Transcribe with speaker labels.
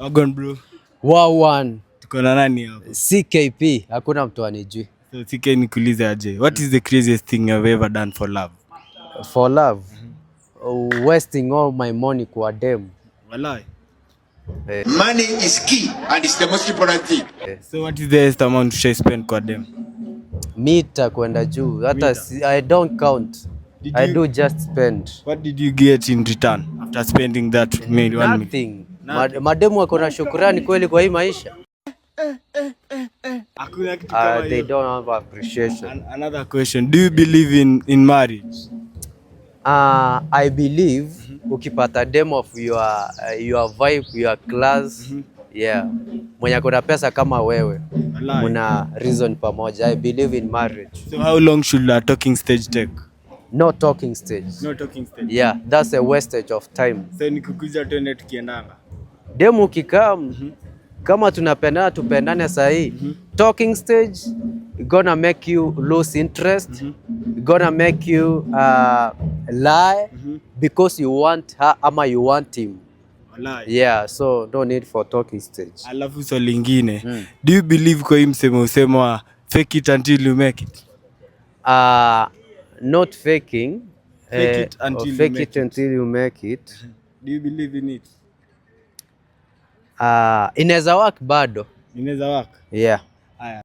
Speaker 1: Wagon bro.
Speaker 2: Wawan.
Speaker 1: Tuko na nani hapa?
Speaker 2: CKP, hakuna mtu anijui.
Speaker 1: So CK nikuulize aje. What is the craziest thing you've ever done for love?
Speaker 2: For love? Wasting all my money kwa dem.
Speaker 1: Walai.
Speaker 3: Money is key and it's the most important thing.
Speaker 1: So what is the highest amount you spend kwa dem?
Speaker 2: Mita kwenda juu. Hata I don't count. I do just spend.
Speaker 1: What did you get in return after spending that $1 million?
Speaker 2: Nothing. Mademu wako na shukrani kweli kwa hii maisha.
Speaker 1: Hakuna kitu kama hiyo.
Speaker 2: They don't have appreciation.
Speaker 1: Another question. Do you believe in marriage?
Speaker 2: I believe ukipata dem of your vibe, your class, yeah. Mwenye akona pesa kama wewe. Muna reason pamoja. I believe in marriage.
Speaker 1: So how long should a talking stage take?
Speaker 2: No talking stage.
Speaker 1: No talking stage.
Speaker 2: Yeah, that's a wastage of time.
Speaker 1: So nikukuja tuende tukiendanga.
Speaker 2: Demu kikam kama tunapendana tupendane sahi. Talking stage gonna make you lose interest. Gonna make you lie because you want her ama you want him. Yeah, so no need for talking stage.
Speaker 1: Alafu swali lingine. Do you believe kwa hii msemo usema fake it until you make it?
Speaker 2: Not faking.
Speaker 1: Fake it until
Speaker 2: you make it.
Speaker 1: Do you believe in it?
Speaker 2: Inaweza work bado.
Speaker 1: Inaweza work?
Speaker 2: Yeah.